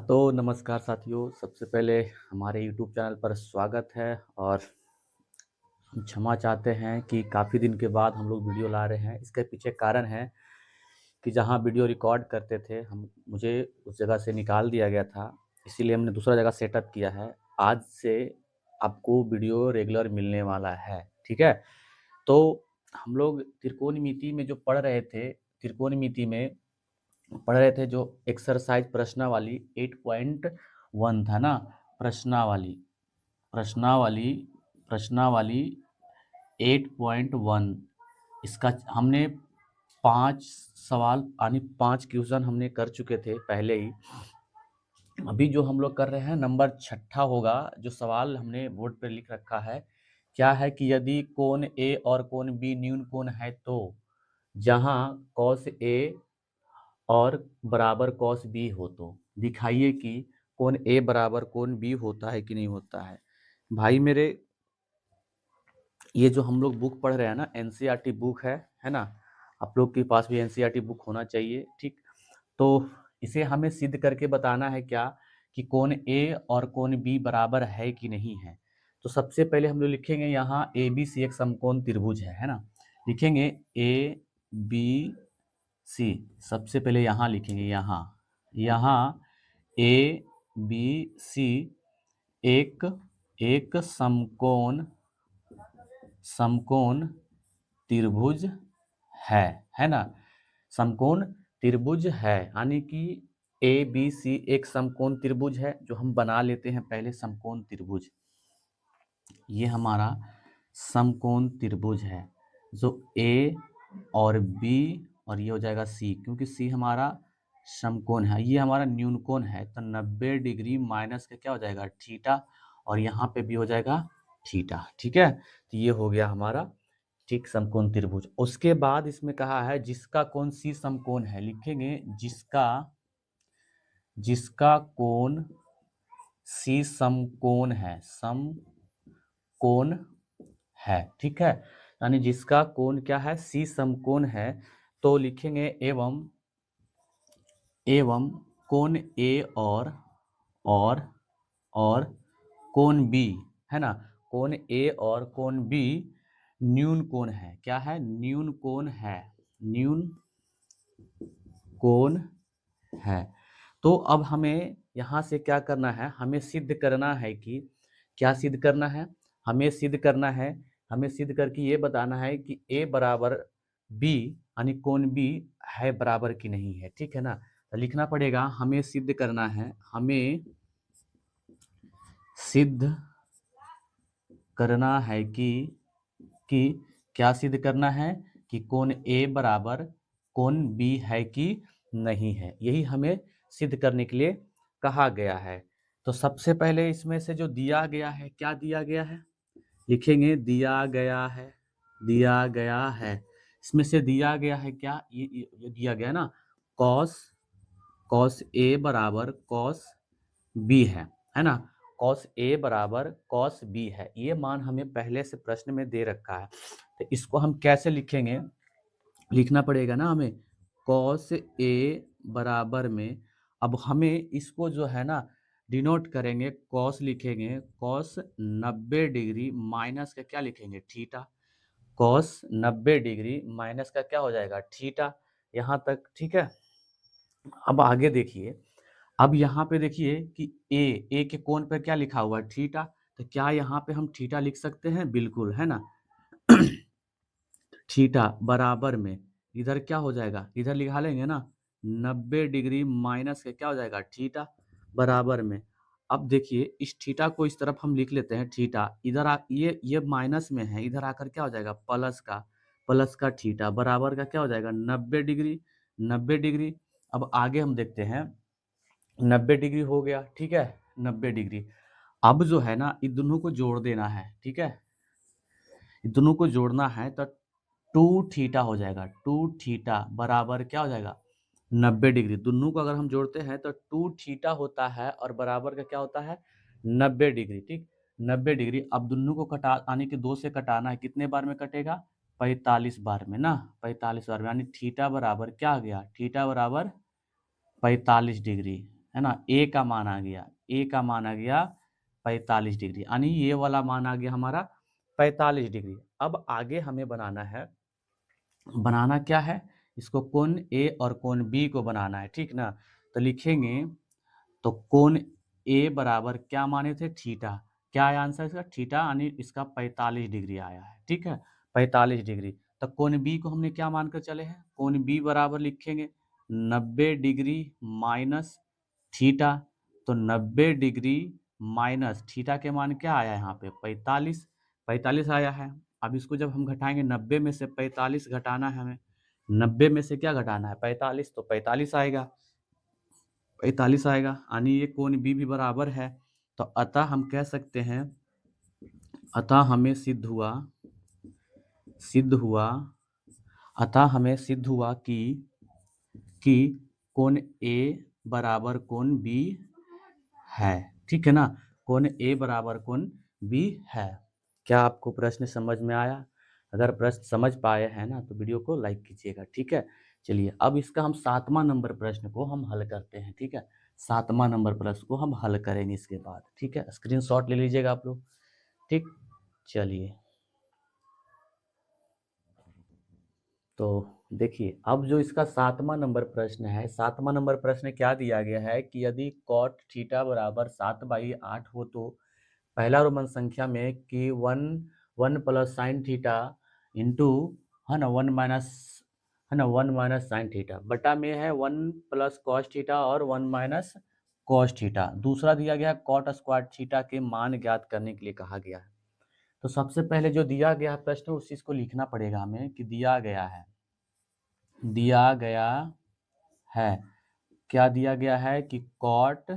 तो नमस्कार साथियों, सबसे पहले हमारे यूट्यूब चैनल पर स्वागत है और हम क्षमा चाहते हैं कि काफ़ी दिन के बाद हम लोग वीडियो ला रहे हैं। इसके पीछे कारण है कि जहाँ वीडियो रिकॉर्ड करते थे हम मुझे उस जगह से निकाल दिया गया था, इसीलिए हमने दूसरा जगह सेटअप किया है। आज से आपको वीडियो रेगुलर मिलने वाला है, ठीक है? तो हम लोग त्रिकोणमिति में जो पढ़ रहे थे, त्रिकोणमिति में पढ़ रहे थे जो एक्सरसाइज प्रश्नावली 8.1 था ना, प्रश्नावली प्रश्नावली प्रश्नावली 8.1। इसका हमने 5 सवाल यानी 5 क्वेश्चन हमने कर चुके थे पहले ही। अभी जो हम लोग कर रहे हैं नंबर 6 होगा। जो सवाल हमने बोर्ड पर लिख रखा है क्या है कि यदि कोण ए और कोण बी न्यून कोण है तो जहां कॉस ए और बराबर कॉस बी हो तो दिखाइए कि कोण ए बराबर कोण बी होता है कि नहीं होता है। भाई मेरे, ये जो हम लोग बुक पढ़ रहे हैं ना, एनसीईआरटी बुक है ना? आप लोग के पास भी एनसीईआरटी बुक होना चाहिए, ठीक? तो इसे हमें सिद्ध करके बताना है क्या कि कोण ए और कोण बी बराबर है कि नहीं है। तो सबसे पहले हम लोग लिखेंगे यहाँ ए बी सी एक समकोण त्रिभुज है ना? लिखेंगे ए बी सी। सबसे पहले यहाँ लिखेंगे, यहाँ ए बी सी एक एक समकोण त्रिभुज है ना? समकोण त्रिभुज है यानी कि ए बी सी एक समकोण त्रिभुज है। जो हम बना लेते हैं पहले समकोण त्रिभुज, ये हमारा समकोण त्रिभुज है जो ए और बी और ये हो जाएगा सी, क्योंकि सी हमारा समकोण है, ये हमारा न्यून कोण है। तो 90 डिग्री माइनस का क्या हो जाएगा, थीटा, और यहाँ पे भी हो जाएगा थीटा, ठीक है? तो ये हो गया हमारा ठीक समकोण त्रिभुज। उसके बाद इसमें कहा है जिसका कोण सी समकोण है, लिखेंगे जिसका कोण सी समकोण है, ठीक है? यानी जिसका कोण क्या है, सी समकोण है। तो लिखेंगे एवं कोण ए और और कोण बी, है ना? कोण ए और कोण बी न्यून कोण है। क्या है? न्यून कोण है, न्यून कोण है। तो अब हमें यहाँ से क्या करना है, हमें सिद्ध करना है कि क्या सिद्ध करना है, हमें सिद्ध करके ये बताना है कि ए बराबर बी यानी कोण बी है बराबर कि नहीं है, ठीक है ना? तो लिखना पड़ेगा हमें सिद्ध करना है, हमें सिद्ध करना है कि क्या सिद्ध करना है कि कोण ए बराबर कोण बी है कि नहीं है। यही हमें सिद्ध करने के लिए कहा गया है। तो सबसे पहले इसमें से जो दिया गया है, क्या दिया गया है, लिखेंगे दिया गया है। इसमें से दिया गया है क्या, ये दिया गया ना, कॉस ए बराबर कॉस बी है ना? कॉस ए बराबर कॉस बी है, ये मान हमें पहले से प्रश्न में दे रखा है। तो इसको हम कैसे लिखेंगे, लिखना पड़ेगा ना हमें कॉस ए बराबर में। अब हमें इसको जो है ना डिनोट करेंगे, कॉस लिखेंगे, कॉस 90 डिग्री माइनस का क्या लिखेंगे, थीटा। कॉस 90 डिग्री माइनस का क्या हो जाएगा, थीटा। यहाँ तक ठीक है। अब आगे देखिए, अब यहाँ पे देखिए कि ए के कोण पर क्या लिखा हुआ है, थीटा। तो क्या यहाँ पे हम थीटा लिख सकते हैं, बिल्कुल, है ना? थीटा बराबर में इधर क्या हो जाएगा, इधर लिखा लेंगे ना, 90 डिग्री माइनस का क्या हो जाएगा, थीटा, बराबर में। अब देखिए इस थीटा को इस तरफ हम लिख लेते हैं, थीटा इधर ये माइनस में है, इधर आकर क्या हो जाएगा, प्लस का थीटा बराबर का क्या हो जाएगा, 90 डिग्री। अब आगे हम देखते हैं, 90 डिग्री हो गया, ठीक है, 90 डिग्री। अब जो है ना इन दोनों को जोड़ देना है, ठीक है, इन दोनों को जोड़ना है। तो 2 थीटा हो जाएगा, 2 थीटा बराबर क्या हो जाएगा, 90 डिग्री। दोनों को अगर हम जोड़ते हैं तो 2 थीटा होता है और बराबर का क्या होता है, 90 डिग्री, ठीक, 90 डिग्री। अब दोनों को कटा यानी कि 2 से कटाना है, कितने बार में कटेगा, 45 बार में ना, 45 बार में, यानी थीटा बराबर क्या आ गया, थीटा बराबर 45 डिग्री, है ना, ए का मान आ गया, ए का मान आ गया 45 डिग्री, यानी ये वाला मान आ गया हमारा 45 डिग्री। अब आगे हमें बनाना है, बनाना क्या है, इसको कोण ए और कोण बी को बनाना है, ठीक ना। तो लिखेंगे, तो कोण ए बराबर क्या माने थे, थीटा। क्या है आंसर इसका, थीटा, यानी इसका 45 डिग्री आया है, ठीक है, 45 डिग्री। तो कोण बी को हमने क्या मानकर चले हैं, कोण बी बराबर लिखेंगे 90 डिग्री माइनस थीटा। तो 90 डिग्री माइनस थीटा के मान क्या आया यहाँ पे, 45, 45 आया है। अब इसको जब हम घटाएंगे, 90 में से 45 घटाना है हमें, 90 में से क्या घटाना है, 45, तो 45 आएगा, 45 आएगा, यानी ये कोण बी भी बराबर है। तो अतः हम कह सकते हैं, अतः हमें सिद्ध हुआ, अतः हमें सिद्ध हुआ कि कोण ए बराबर कोण बी है, ठीक है ना, कोण ए बराबर कोण बी है। क्या आपको प्रश्न समझ में आया? अगर प्रश्न समझ पाए हैं ना, तो वीडियो को लाइक कीजिएगा, ठीक है। चलिए, अब इसका हम 7वां नंबर प्रश्न को हम हल करते हैं, ठीक है। 7वां नंबर प्रश्न को हम हल करेंगे इसके बाद, ठीक है। स्क्रीनशॉट ले लीजिएगा आप लोग, ठीक। चलिए, तो देखिए, अब जो इसका 7वां नंबर प्रश्न है, 7वां नंबर प्रश्न क्या दिया गया है कि यदि कॉट थीटा बराबर 7/8 हो, तो पहला रोमन संख्या में कि 1 प्लस साइन थीटा इंटू, है ना, 1 माइनस, है ना, 1 माइनस साइन थीटा बटा में है 1 प्लस कॉस थीटा और 1 माइनस कॉस थीटा। दूसरा दिया गया है कॉट स्क्वायर थीटा के मान ज्ञात करने के लिए कहा गया है। तो सबसे पहले जो दिया गया है प्रश्न, उस चीज को लिखना पड़ेगा हमें कि दिया गया है, क्या दिया गया है कि कॉट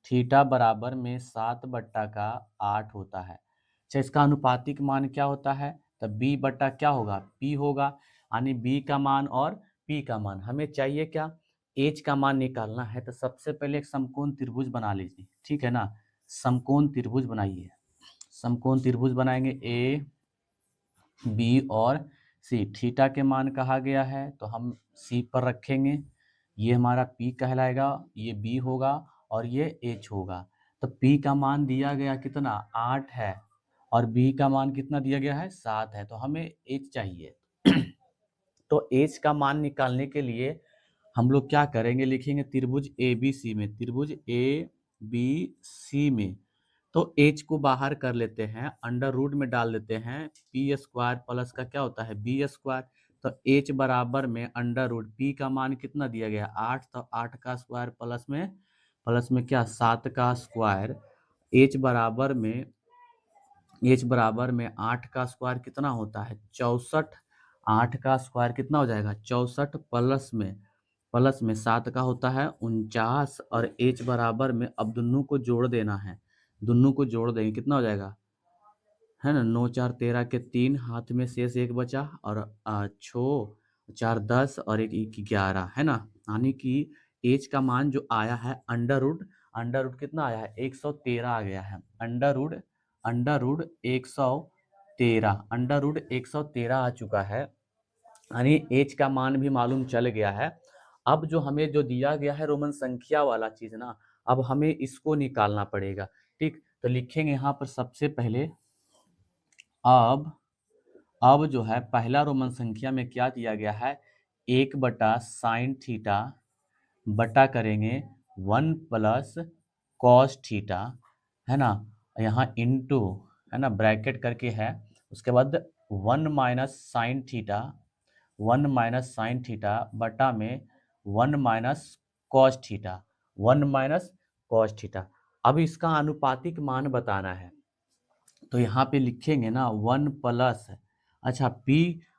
थीटा बराबर में 7/8 होता है। अच्छा, इसका अनुपातिक मान क्या होता है, तो b बटा क्या होगा, p होगा, यानी b का मान और p का मान। हमें चाहिए क्या, h का मान निकालना है। तो सबसे पहले एक समकोण त्रिभुज बना लीजिए, ठीक है ना। समकोण त्रिभुज बनाइए, समकोण त्रिभुज बनाएंगे a b और c। थीटा के मान कहा गया है, तो हम c पर रखेंगे, ये हमारा p कहलाएगा, ये b होगा और ये h होगा। तो p का मान दिया गया कितना, 8 है, और b का मान कितना दिया गया है, 7 है, तो हमें h चाहिए। तो h का मान निकालने के लिए हम लोग क्या करेंगे, लिखेंगे त्रिभुज ABC में, त्रिभुज ABC में। तो h को बाहर कर लेते हैं, अंडर रूट में डाल देते हैं, पी स्क्वायर प्लस का क्या होता है, बी स्क्वायर। तो h बराबर में अंडर रूट, p का मान कितना दिया गया, 8, तो 8 का स्क्वायर प्लस में क्या, 7 का स्क्वायर। h बराबर में 8 का स्क्वायर कितना होता है, 64। 8 का स्क्वायर कितना हो जाएगा, 64, प्लस में 7 का होता है 49, और h बराबर में, अब दोनों को जोड़ देना है, दोनों को जोड़ देंगे, कितना हो जाएगा, है ना, 9 4 13 के 3, हाथ में शेष 1 बचा, और 6 4 10 और 1 11, है ना, यानी कि h का मान जो आया है अंडर रूट कितना आया है, 113 आ गया है, अंडर रूट 113, अंडर रूट 113 आ चुका है, यानी h का मान भी मालूम चल गया है। अब जो हमें जो दिया गया है रोमन संख्या वाला चीज ना, अब हमें इसको निकालना पड़ेगा, ठीक। तो लिखेंगे यहाँ पर सबसे पहले, अब जो है पहला रोमन संख्या में क्या दिया गया है, 1/sin थीटा बटा करेंगे 1 प्लस कॉस थीटा, है ना, यहाँ इंटू, है ना, ब्रैकेट करके है, उसके बाद 1 माइनस साइन थीटा बटा में 1 माइनस कॉस थीटा। अब इसका अनुपातिक मान बताना है, तो यहाँ पे लिखेंगे ना 1 प्लस, अच्छा p,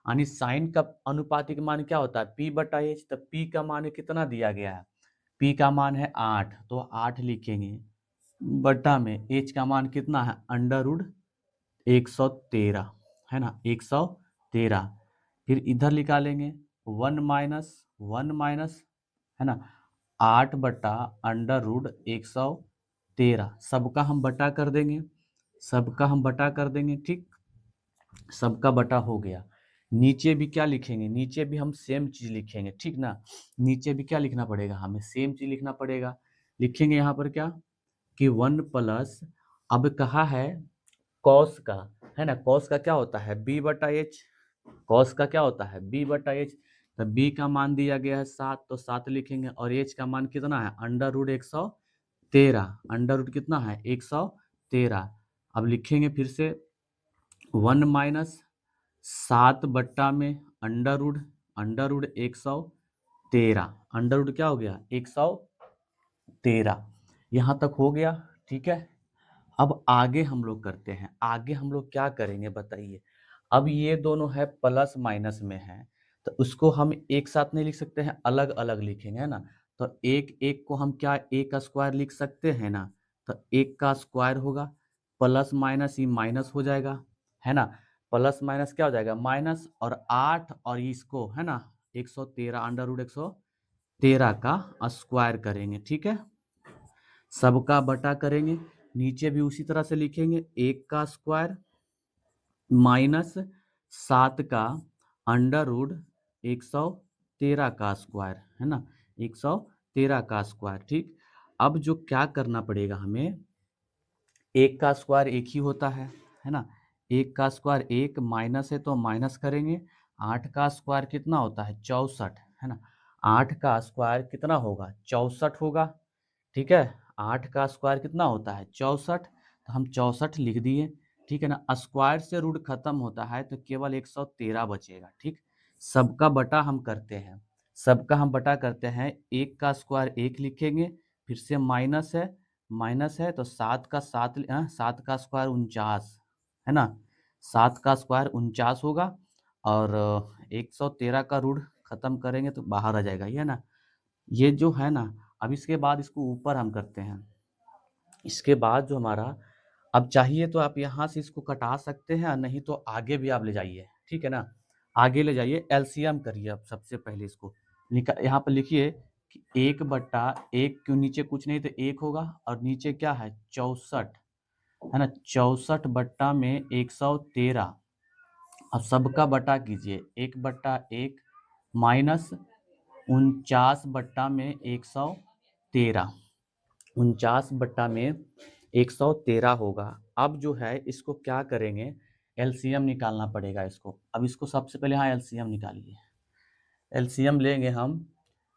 यानी साइन का अनुपातिक मान क्या होता है, p बटा h। तो p का मान कितना दिया गया है, p का मान है 8, तो 8 लिखेंगे, बटा में h का मान कितना है, अंडर रूट 113, है ना, 113। फिर इधर निकालेंगे 1 माइनस, है ना, 8 बटा अंडर रूट 113, सबका हम बटा कर देंगे, ठीक, सबका बटा हो गया। नीचे भी क्या लिखेंगे, नीचे भी हम सेम चीज लिखेंगे, ठीक ना, नीचे भी क्या लिखना पड़ेगा, हमें सेम चीज लिखना पड़ेगा। लिखेंगे यहाँ पर क्या कि 1 प्लस, अब कहा है कॉस का, है ना, कॉस का क्या होता है b बटा एच, कॉस का क्या होता है b बटा एच। तो b का मान दिया गया है 7, तो 7 लिखेंगे, और h का मान कितना है अंडर रूट 113, अंडर रूट कितना है 113। अब लिखेंगे फिर से 1 माइनस 7 बट्टा में अंडर रूट 113, अंडर रूट क्या हो गया 113। यहाँ तक हो गया, ठीक है। अब आगे हम लोग करते हैं, आगे हम लोग क्या करेंगे बताइए। अब ये दोनों है प्लस माइनस में है, तो उसको हम एक साथ नहीं लिख सकते हैं, अलग अलग लिखेंगे, है ना। तो एक एक को हम क्या एक का स्क्वायर लिख सकते हैं ना, तो एक का स्क्वायर होगा, प्लस माइनस ये माइनस हो जाएगा, है ना, प्लस माइनस क्या हो जाएगा माइनस, और 8 और इसको है ना 113 अंडर रूट 113 का स्क्वायर करेंगे, ठीक है। सबका बटा करेंगे, नीचे भी उसी तरह से लिखेंगे, एक का स्क्वायर माइनस 7 का अंडर रूट 113 का स्क्वायर, है ना 113 का स्क्वायर, ठीक। अब जो क्या करना पड़ेगा हमें, एक का स्क्वायर एक ही होता है ना, एक का स्क्वायर एक, माइनस है तो माइनस करेंगे, 8 का स्क्वायर कितना होता है 64, है ना, 8 का स्क्वायर कितना होगा 64 होगा, ठीक है। 8 का स्क्वायर कितना होता है 64, तो हम 64 लिख दिए, ठीक है ना। स्क्वायर से रूट खत्म होता है तो केवल 113 बचेगा, ठीक। सबका बटा हम करते हैं, सबका हम बटा करते हैं, एक का स्क्वायर एक लिखेंगे, फिर से माइनस है तो 7 का 7, 7 का स्क्वायर 49, है ना, 7 का स्क्वायर 49 होगा, और 113 का रूट खत्म करेंगे तो बाहर आ जाएगा, ये है ना, ये जो है ना। अब इसके बाद इसको ऊपर हम करते हैं, इसके बाद जो हमारा, अब चाहिए तो आप यहाँ से इसको कटा सकते हैं, नहीं तो आगे भी आप ले जाइए, ठीक है ना, आगे ले जाइए, एलसीएम करिए। अब सबसे पहले इसको यहाँ पर लिखिए कि 1/1 क्यों, नीचे कुछ नहीं तो 1 होगा, और नीचे क्या है 64, है ना, 64 बट्टा में 113। अब सबका बटा कीजिए, 1/1 माइनस 49 बट्टा में 113, 49 बट्टा में 113 होगा। अब जो है इसको क्या करेंगे, एलसीएम निकालना पड़ेगा इसको। अब इसको सबसे पहले यहाँ एलसीएम निकालिए, एलसीएम लेंगे हम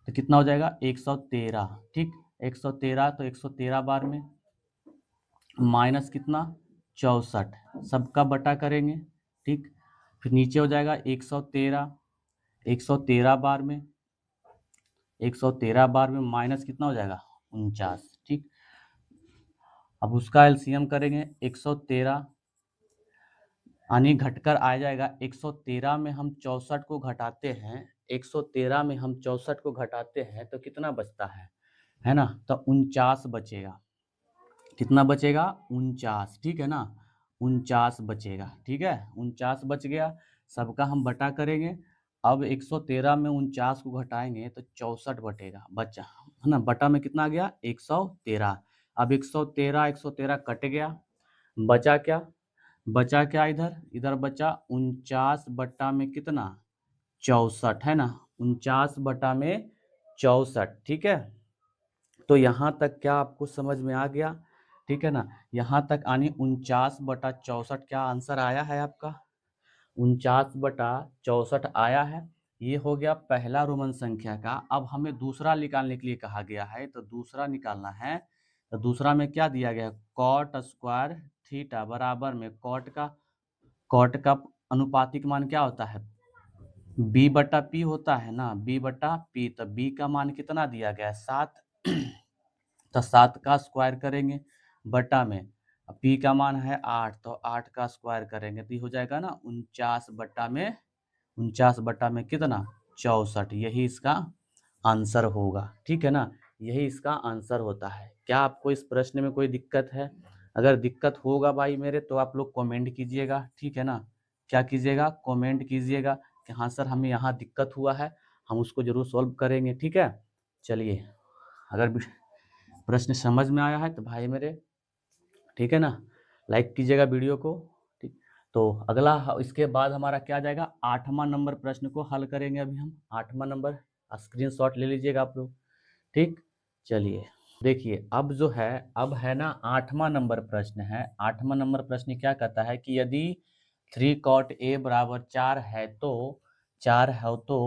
तो कितना हो जाएगा 113, ठीक। 113 तो 113 बार में माइनस कितना 64, सबका बटा करेंगे, ठीक। फिर नीचे हो जाएगा 113, 113 बार में, 113 बार में माइनस कितना हो जाएगा 49, ठीक। अब उसका एलसीएम करेंगे, 113 यानी घटकर आ जाएगा, 113 में हम 64 को घटाते हैं, 113 में हम 64 को घटाते हैं तो कितना बचता है ना, तो 49 बचेगा, कितना बचेगा 49, ठीक है ना, 49 बचेगा, ठीक है, 49 बच गया। सबका हम बटा करेंगे, अब 113 में 49 को घटाएंगे तो 64 बटेगा, बचा, है ना, बटा में कितना आ गया 113। अब 113 कट गया, बचा क्या, बचा क्या, इधर इधर बचा 49 बट्टा में कितना 64, है ना, 49 बटा में 64, ठीक है। तो यहाँ तक क्या आपको समझ में आ गया, ठीक है ना, यहाँ तक आनी 49/64 क्या आंसर आया है आपका, 49/64 आया है। ये हो गया पहला रोमन संख्या का। अब हमें दूसरा निकालने के लिए कहा गया है, तो दूसरा निकालना है, तो दूसरा में क्या दिया गया है, कॉट स्क्वायर थीटा बराबर में कॉट का अनुपातिक मान क्या होता है b बटा पी होता है ना, b बटा पी, तो b का मान कितना दिया गया है 7, तो 7 का स्क्वायर करेंगे बटा में, p का मान है 8, तो 8 का स्क्वायर करेंगे तो ये हो जाएगा ना 49 बटा में कितना 64, यही इसका आंसर होगा, ठीक है ना, यही इसका आंसर होता है। क्या आपको इस प्रश्न में कोई दिक्कत है? अगर दिक्कत होगा भाई मेरे तो आप लोग कमेंट कीजिएगा, ठीक है ना, क्या कीजिएगा कमेंट कीजिएगा कि हाँ सर हमें यहाँ दिक्कत हुआ है, हम उसको जरूर सॉल्व करेंगे, ठीक है। चलिए, अगर प्रश्न समझ में आया है तो भाई मेरे, ठीक है ना, लाइक कीजिएगा वीडियो को, ठीक। तो अगला इसके बाद हमारा क्या जाएगा, 8वां नंबर प्रश्न को हल करेंगे। अभी हम 8वां नंबर स्क्रीनशॉट ले लीजिएगा आप लोग, ठीक। चलिए। देखिए अब जो है, अब है ना 8वां नंबर प्रश्न है। 8वां नंबर प्रश्न क्या कहता है कि यदि 3 cot a बराबर 4 है तो 4 है तो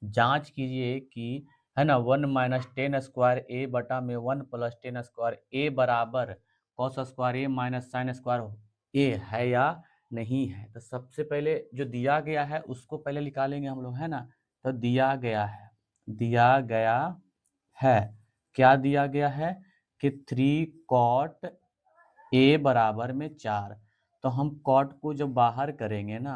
जांच कीजिए कि है ना 1 माइनस टेन स्क्वायर ए बटा में 1 प्लस टेन स्क्वायर ए बराबर कॉस स्क्वायर ए माइनस साइन स्क्वायर ए है या नहीं है। तो सबसे पहले जो दिया गया है उसको पहले निकालेंगे हम लोग, है ना। तो दिया गया है, दिया गया है, क्या दिया गया है कि 3 cot a बराबर में 4। तो हम कॉट को जब बाहर करेंगे ना,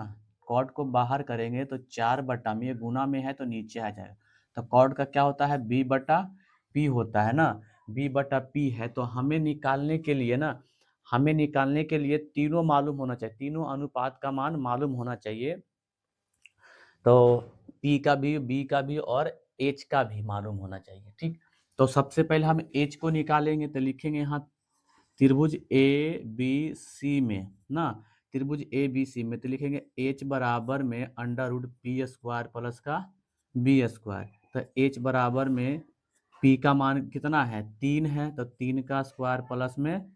कॉट को बाहर करेंगे तो 4 बटा में, ये गुना में है तो नीचे आ जाएगा। तो कॉट का क्या होता है, b बटा p होता है ना, b बटा p है। तो हमें निकालने के लिए ना, हमें निकालने के लिए तीनों मालूम होना चाहिए, तीनों अनुपात का मान मालूम होना चाहिए। तो p का भी, b का भी और h का भी मालूम होना चाहिए, ठीक। तो सबसे पहले हम h को निकालेंगे, तो लिखेंगे यहाँ त्रिभुज ए बी सी में ना, त्रिभुज ए बी सी में तो लिखेंगे h बराबर में under root P square plus का बी स्क्वायर। तो h बराबर में p का मान कितना है, 3 है, तो 3 का स्क्वायर प्लस में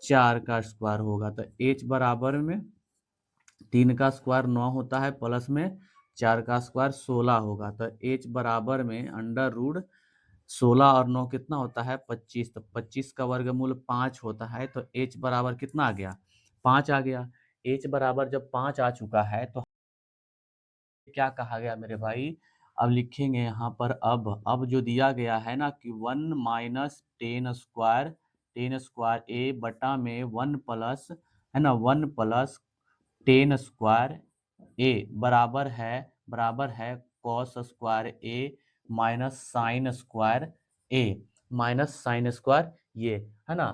4 का स्क्वायर होगा। तो h बराबर में 3 का स्क्वायर 9 होता है, प्लस में 4 का स्क्वायर 16 होगा। तो h बराबर में अंडर रूट 16 और 9 कितना होता है, 25। तो 25 का वर्गमूल 5 होता है। तो h बराबर कितना आ गया, 5 आ गया। h बराबर जब 5 आ चुका है तो क्या कहा गया मेरे भाई, अब लिखेंगे यहाँ पर, अब जो दिया गया है ना कि 1 माइनस टेन स्क्वायर ए बटा में 1 प्लस, है ना 1 प्लस टेन स्क्वायर ए बराबर है कॉस स्क्वायर ए माइनस साइन स्क्वायर ए, माइनस साइन स्क्वायर ये, है ना।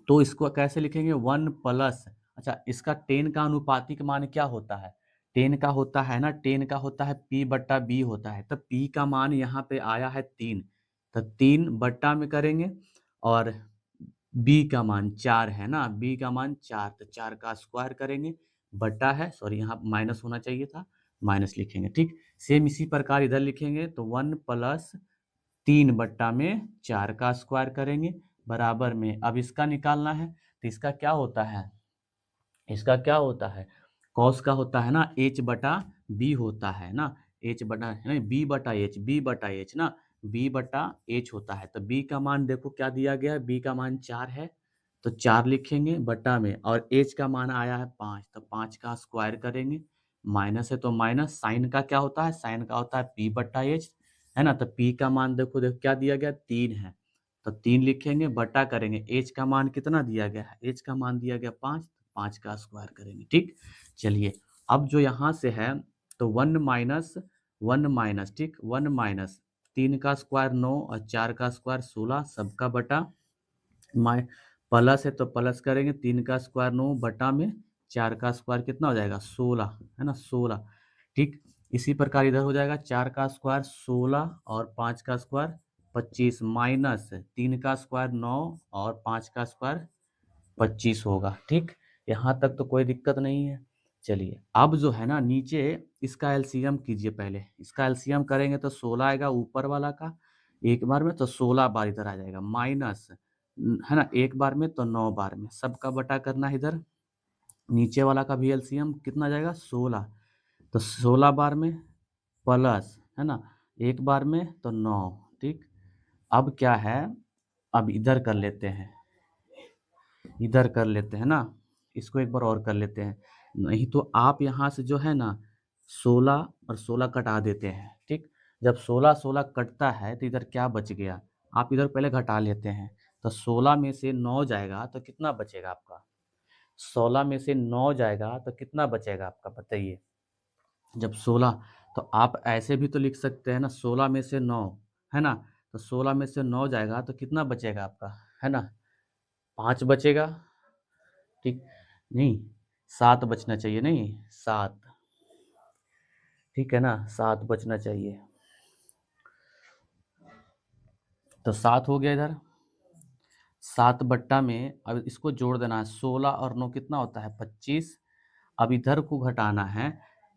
तो इसको कैसे लिखेंगे, 1 प्लस, अच्छा इसका 10 का अनुपातिक मान क्या होता है, 10 का होता है ना, 10 का होता है p बट्टा b होता है। तो p का मान यहाँ पे आया है 3, तो 3 बट्टा में करेंगे, और b का मान 4 है ना, b का मान 4, तो 4 का स्क्वायर करेंगे, बट्टा है, सॉरी यहाँ माइनस होना चाहिए था, माइनस लिखेंगे, ठीक। सेम इसी प्रकार इधर लिखेंगे, तो 1 प्लस 3 बट्टा में 4 का स्क्वायर करेंगे, बराबर में, अब इसका निकालना है। तो इसका क्या होता है, इसका क्या होता है, कॉस का होता है ना h बटा b होता है ना, h बटा है ना b बटा h ना, b बटा h होता है। तो b का मान देखो क्या दिया गया है, b का मान 4 है, तो 4 लिखेंगे बटा में, और h का मान आया है 5, तो 5 का स्क्वायर करेंगे, माइनस है तो माइनस, साइन का क्या होता है, साइन का होता है p बटा h, है ना। तो p का मान देखो देखो क्या दिया गया, 3 है, तो 3 लिखेंगे, बटा करेंगे, h का मान कितना दिया गया है, h का मान दिया गया 5, 5 का स्क्वायर करेंगे, ठीक। चलिए अब जो यहाँ से है, तो 1 माइनस, ठीक, 1 माइनस 3 का स्क्वायर 9 और 4 का स्क्वायर 16, सबका बटा, माइ प्लस है तो प्लस करेंगे, 3 का स्क्वायर 9 बटा में 4 का स्क्वायर कितना हो जाएगा, 16, है ना 16, ठीक। इसी प्रकार इधर हो जाएगा 4 का स्क्वायर 16 और 5 का स्क्वायर 25, माइनस 3 का स्क्वायर 9 और 5 का स्क्वायर 25 होगा, ठीक। यहाँ तक तो कोई दिक्कत नहीं है। चलिए अब जो है ना नीचे, इसका एलसीएम कीजिए, पहले इसका एलसीएम करेंगे तो 16 आएगा ऊपर वाला का एक बार में, तो 16 बार इधर आ जाएगा, माइनस है ना एक बार में, तो 9 बार में, सबका बटा करना है इधर, नीचे वाला का भी एलसीएम कितना आ जाएगा 16, तो 16 बार में प्लस, है ना एक बार में तो 9, ठीक। अब क्या है, अब इधर कर लेते हैं, इधर कर लेते हैं ना, इसको एक बार और कर लेते हैं, नहीं तो आप यहाँ से जो है ना 16 और 16 कटा देते हैं, ठीक। जब 16 16 कटता है तो इधर क्या बच गया, आप इधर पहले घटा लेते हैं, तो 16 में से 9 जाएगा तो कितना बचेगा आपका, 16 में से 9 जाएगा तो कितना बचेगा आपका बताइए। जब 16, तो आप ऐसे भी तो लिख सकते हैं ना, 16 में से 9, है ना, तो 16 में से 9 जाएगा तो कितना बचेगा आपका, है ना 5 बचेगा, ठीक। नहीं 7 बचना चाहिए, नहीं 7, ठीक है ना 7 बचना चाहिए, तो 7 हो गया इधर, 7 बट्टा में, अब इसको जोड़ देना है, 16 और 9 कितना होता है 25, अब इधर को घटाना है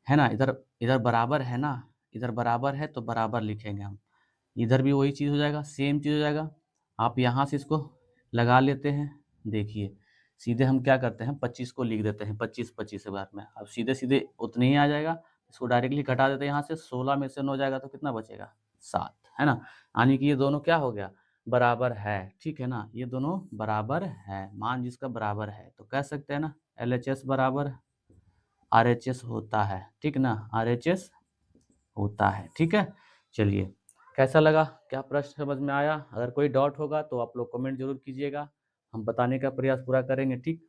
ना, इधर इधर बराबर है ना, इधर बराबर है तो बराबर लिखेंगे हम, इधर भी वही चीज़ हो जाएगा, सेम चीज़ हो जाएगा। आप यहाँ से इसको लगा लेते हैं। देखिए सीधे हम क्या करते हैं, 25 को लिख देते हैं, 25 बार में। अब सीधे सीधे उतने ही आ जाएगा, इसको डायरेक्टली घटा देते हैं यहाँ से। 16 में से 9 जाएगा तो कितना बचेगा, 7, है ना। यानी कि ये दोनों क्या हो गया, बराबर है, ठीक है ना। ये दोनों बराबर है, मान जिसका बराबर है तो कह सकते हैं ना LHS बराबर RHS होता है, ठीक ना, RHS होता है, ठीक है। चलिए, कैसा लगा, क्या प्रश्न समझ में आया? अगर कोई डाउट होगा तो आप लोग कमेंट जरूर कीजिएगा, हम बताने का प्रयास पूरा करेंगे, ठीक।